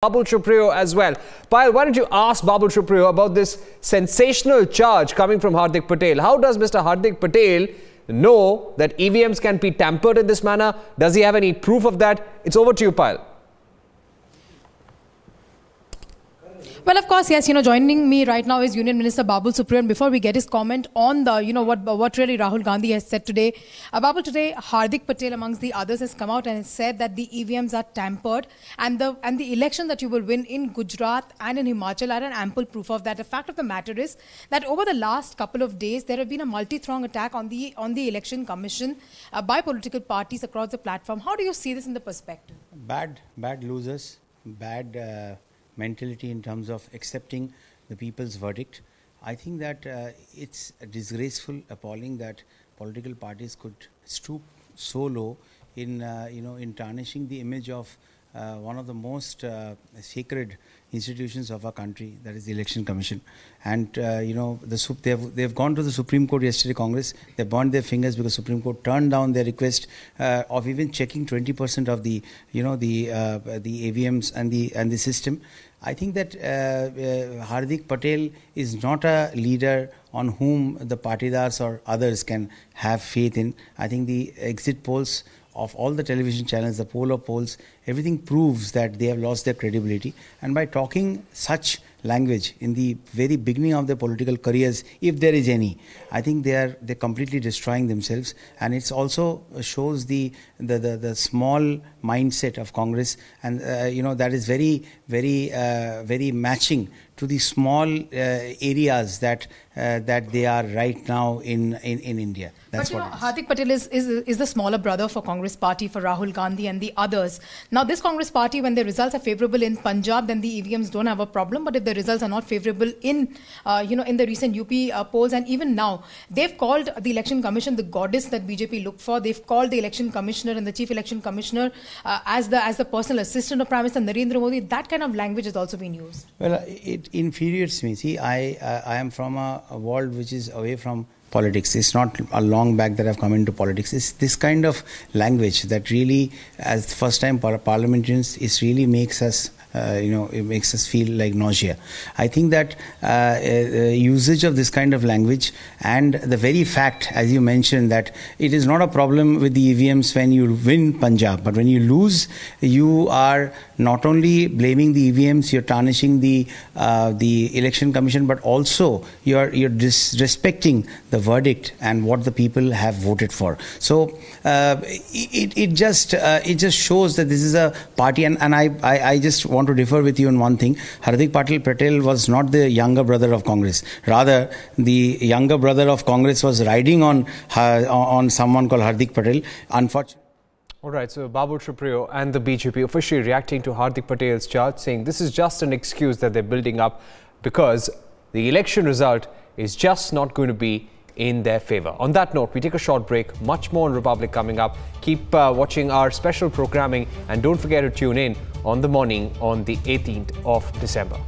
Babul Supriyo as well. Patel, why don't you ask Babul Supriyo about this sensational charge coming from Hardik Patel? How does Mr. Hardik Patel know that EVMs can be tampered in this manner? Does he have any proof of that? It's over to you, Patel. Well, of course, yes. Joining me right now is Union Minister Babul Supriyo. And before we get his comment on the, what really Rahul Gandhi has said today, Babul, today Hardik Patel, amongst the others, has come out and has said that the EVMs are tampered, and the election that you will win in Gujarat and in Himachal are an ample proof of that. The fact of the matter is that over the last couple of days, there have been a multi-throng attack on the election commission by political parties across the platform. How do you see this in the perspective? Bad losers, bad mentality in terms of accepting the people's verdict. I think that it's disgraceful, appalling that political parties could stoop so low in in tarnishing the image of one of the most sacred institutions of our country, that is the Election Commission. And they've gone to the Supreme Court yesterday, Congress. They burned their fingers because Supreme Court turned down their request of even checking 20% of the the EVMs and the system. I think that Hardik Patel is not a leader on whom the Patidars or others can have faith in. I think the exit polls of all the television channels, the poll of polls, everything proves that they have lost their credibility. And by talking such language in the very beginning of their political careers, if there is any, I think they're completely destroying themselves. And it's also shows the small mindset of Congress, and that is very matching to the small areas that they are right now in India. That's but Hardik Patel is the smaller brother for Congress party, for Rahul Gandhi and the others. Now this Congress party, when the results are favourable in Punjab, then the EVMs don't have a problem. But if the results are not favourable in in the recent UP polls, and even now, they've called the Election Commission the goddess that BJP looked for. They've called the Election Commissioner and the Chief Election Commissioner as the personal assistant of Prime Minister Narendra Modi. That kind of language has also been used. Well, it infuriates me. See, I am from a world which is away from politics. It's not a long back that I've come into politics. It's this kind of language that really, as first time parliamentarians, it really makes us it makes us feel like nausea. I think that usage of this kind of language, and the very fact, as you mentioned, that it is not a problem with the EVMs when you win Punjab, but when you lose, you are not only blaming the EVMs, you're tarnishing the Election Commission, but also you're disrespecting the verdict and what the people have voted for. So it just shows that this is a party, and I just want to differ with you on one thing. Hardik Patel was not the younger brother of Congress. Rather, the younger brother of Congress was riding on someone called Hardik Patel. Unfortunately. All right, so Babul Supriyo and the BJP officially reacting to Hardik Patel's charge, saying this is just an excuse that they're building up because the election result is just not going to be in their favour. On that note, we take a short break. Much more on Republic coming up. Keep watching our special programming, and don't forget to tune in on The Morning on the 18th of December.